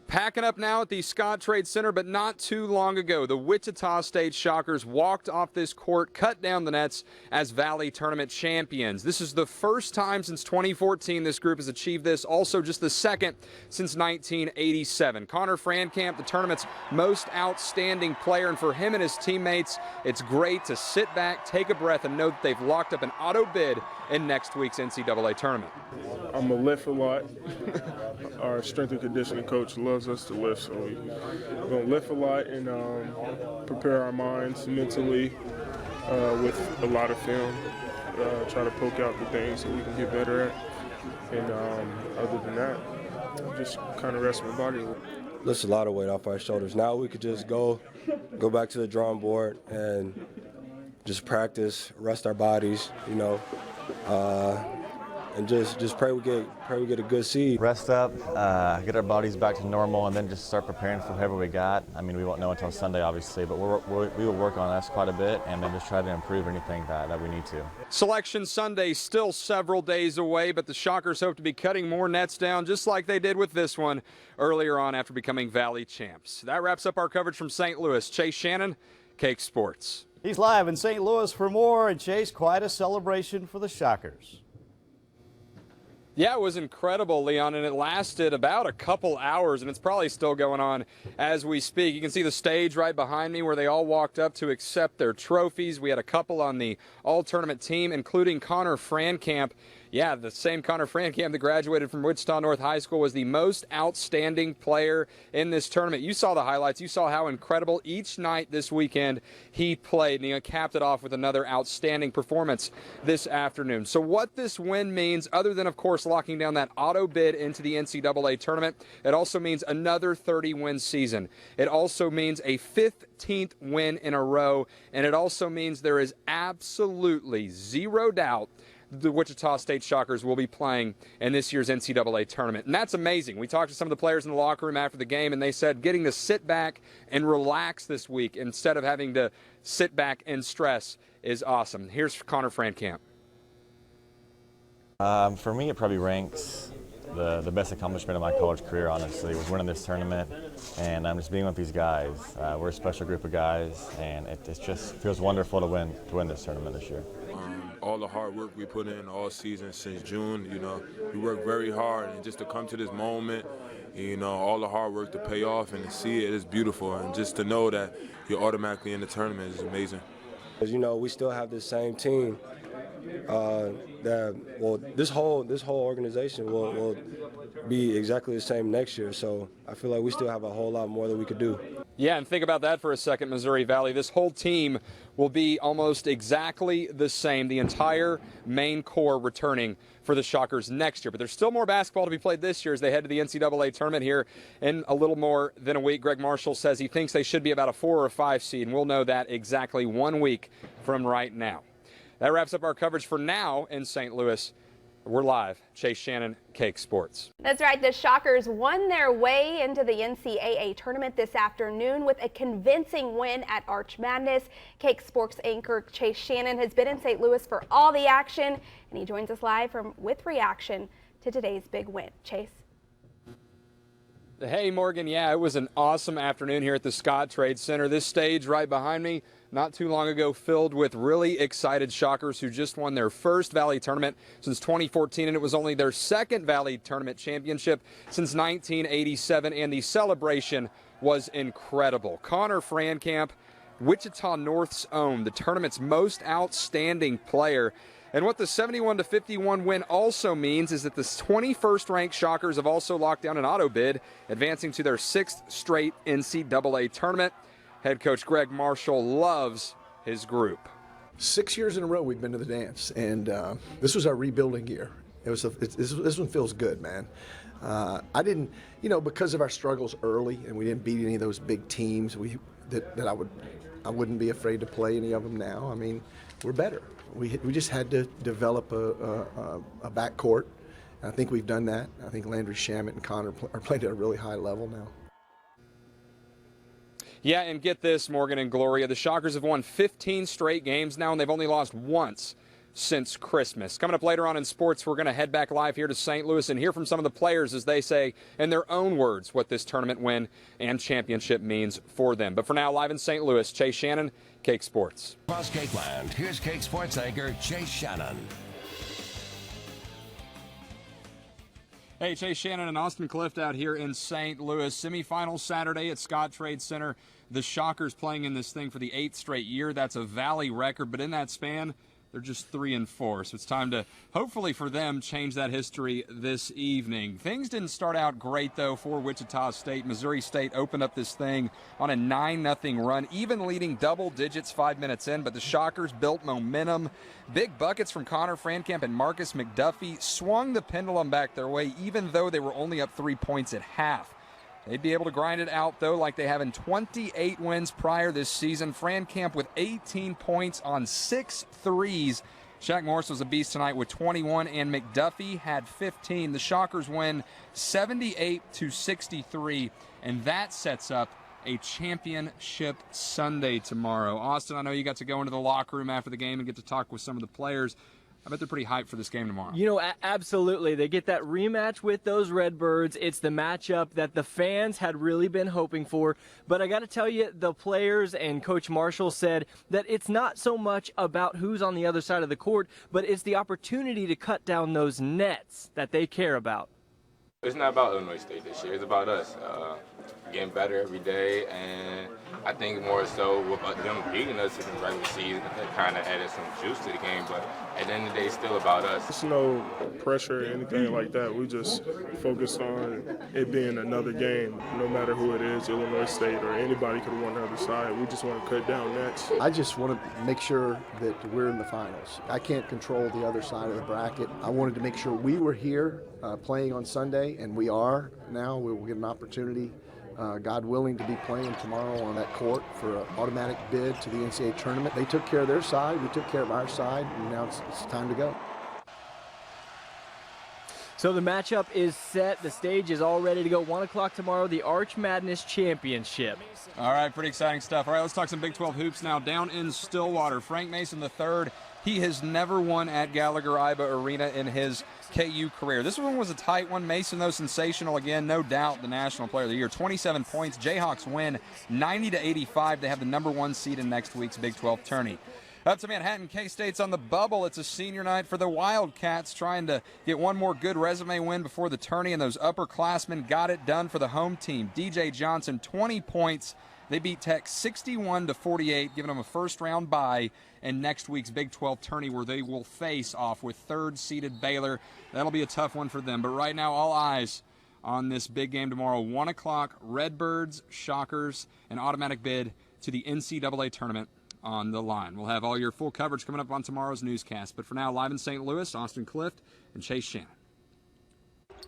Packing up now at the Scottrade Center, but not too long ago, the Wichita State Shockers walked off this court, cut down the nets as Valley Tournament champions. This is the first time since 2014 this group has achieved this, also just the second since 1987. Connor Frankamp, the tournament's most outstanding player, and for him and his teammates, it's great to sit back, take a breath, and know that they've locked up an auto bid in next week's NCAA tournament. I'm going to lift a lot. Our strength and conditioning coach loves us to lift, so we're going to lift a lot and prepare our minds mentally with a lot of film, try to poke out the things that we can get better at. And other than that, just kind of rest my body. Lifts a lot of weight off our shoulders. Now we could just go back to the drawing board and just practice, rest our bodies, you know, and just pray we get a good seed. Rest up, get our bodies back to normal, and then just start preparing for whoever we got. I mean, we won't know until Sunday, obviously, but we will work on us quite a bit, and then just try to improve anything that we need to. Selection Sunday still several days away, but the Shockers hope to be cutting more nets down, just like they did with this one earlier on after becoming Valley champs. That wraps up our coverage from St. Louis. Chase Shannon, Cake Sports. He's live in St. Louis for more, and Chase, quite a celebration for the Shockers. Yeah, it was incredible, Leon, and it lasted about a couple hours, and it's probably still going on as we speak. You can see the stage right behind me where they all walked up to accept their trophies. We had a couple on the all-tournament team, including Connor Frankamp. Yeah, the same Connor Frankamp that graduated from Wichita North High School was the most outstanding player in this tournament. You saw the highlights. You saw how incredible each night this weekend he played, and he capped it off with another outstanding performance this afternoon. So what this win means, other than, of course, locking down that auto bid into the NCAA tournament, it also means another 30-win season. It also means a 15th win in a row, and it also means there is absolutely zero doubt the Wichita State Shockers will be playing in this year's NCAA tournament. And that's amazing. We talked to some of the players in the locker room after the game, and they said getting to sit back and relax this week instead of having to sit back and stress is awesome. Here's Connor Frankamp. For me, it probably ranks the best accomplishment of my college career, honestly, was winning this tournament, and I'm just being with these guys. We're a special group of guys, and it just feels wonderful to win this tournament this year. All the hard work we put in all season since June, you know, we worked very hard, and just to come to this moment, you know, all the hard work to pay off and to see it is beautiful, and just to know that you're automatically in the tournament is amazing. As you know, we still have this same team. This whole organization will be exactly the same next year. So I feel like we still have a whole lot more that we could do. Yeah, and think about that for a second, Missouri Valley. This whole team will be almost exactly the same, the entire main core returning for the Shockers next year. But there's still more basketball to be played this year as they head to the NCAA tournament here in a little more than a week. Greg Marshall says he thinks they should be about a 4 or a 5 seed, and we'll know that exactly 1 week from right now. That wraps up our coverage for now in St. Louis. We're live. Chase Shannon, Cake Sports. That's right. The Shockers won their way into the NCAA tournament this afternoon with a convincing win at Arch Madness. Cake Sports anchor Chase Shannon has been in St. Louis for all the action, and he joins us live with reaction to today's big win. Chase. Hey, Morgan. Yeah, it was an awesome afternoon here at the Scottrade Center. This stage right behind me, not too long ago, filled with really excited Shockers who just won their first Valley tournament since 2014, and it was only their second Valley tournament championship since 1987, and the celebration was incredible. Connor Frankamp, Wichita North's own, the tournament's most outstanding player. And what the 71-51 win also means is that the 21st ranked Shockers have also locked down an auto bid, advancing to their 6th straight NCAA tournament. Head coach Greg Marshall loves his group. 6 years in a row we've been to the dance, and this was our rebuilding year. This one feels good, man. I didn't, because of our struggles early, and we didn't beat any of those big teams. I wouldn't be afraid to play any of them now. I mean, we're better. We just had to develop a backcourt. I think we've done that. I think Landry Shamet and Connor are playing at a really high level now. Yeah, and get this, Morgan and Gloria. The Shockers have won 15 straight games now, and they've only lost once since Christmas. Coming up later on in sports, we're going to head back live here to St. Louis and hear from some of the players as they say in their own words what this tournament win and championship means for them. But for now, live in St. Louis, Chase Shannon, Cake Sports. Across Cakeland, here's Cake Sports anchor Chase Shannon. Hey, Chase Shannon and Austin Clift out here in St. Louis. Semifinals Saturday at Scottrade Center. The Shockers playing in this thing for the 8th straight year. That's a Valley record, but in that span, they're just 3-4. So it's time to, hopefully for them, change that history this evening. Things didn't start out great, though, for Wichita State. Missouri State opened up this thing on a 9-0 run, even leading double digits 5 minutes in, but the Shockers built momentum. Big buckets from Connor Frankamp and Marcus McDuffie swung the pendulum back their way, even though they were only up 3 points at half. They'd be able to grind it out, though, like they have in 28 wins prior this season. Frankamp with 18 points on 6 threes. Shaq Morris was a beast tonight with 21, and McDuffie had 15. The Shockers win 78-63, and that sets up a championship Sunday tomorrow. Austin, I know you got to go into the locker room after the game and get to talk with some of the players. I bet they're pretty hyped for this game tomorrow. You know, absolutely. They get that rematch with those Redbirds. It's the matchup that the fans had really been hoping for. But I got to tell you, the players and Coach Marshall said that it's not so much about who's on the other side of the court, but it's the opportunity to cut down those nets that they care about. It's not about Illinois State this year. It's about us getting better every day, and I think more so with them beating us in the regular season, that kind of added some juice to the game. But at the end of the day, it's still about us. There's no pressure or anything like that. We just focus on it being another game. No matter who it is, Illinois State or anybody could have won the other side. We just want to cut down nets. I just want to make sure that we're in the finals. I can't control the other side of the bracket. I wanted to make sure we were here playing on Sunday, and we are now. We will get an opportunity, God willing, to be playing tomorrow on that court for an automatic bid to the NCAA tournament. They took care of their side, we took care of our side, and now it's time to go. So the matchup is set. The stage is all ready to go. 1 o'clock tomorrow, the Arch Madness Championship. All right, pretty exciting stuff. All right, let's talk some Big 12 hoops now. Down in Stillwater, Frank Mason III, he has never won at Gallagher-Iba Arena in his KU career. This one was a tight one. Mason, though, sensational again, no doubt the National Player of the Year. 27 points. Jayhawks win 90-85. They have the #1 seed in next week's Big 12 tourney. Up to Manhattan, K-State's on the bubble. It's a senior night for the Wildcats, trying to get one more good resume win before the tourney, and those upperclassmen got it done for the home team. DJ Johnson, 20 points. They beat Tech 61-48, giving them a first-round bye in next week's Big 12 tourney, where they will face off with third-seeded Baylor. That'll be a tough one for them. But right now, all eyes on this big game tomorrow. 1 o'clock, Redbirds, Shockers, an automatic bid to the NCAA tournament on the line. We'll have all your full coverage coming up on tomorrow's newscast. But for now, live in St. Louis, Austin Clift and Chase Shannon.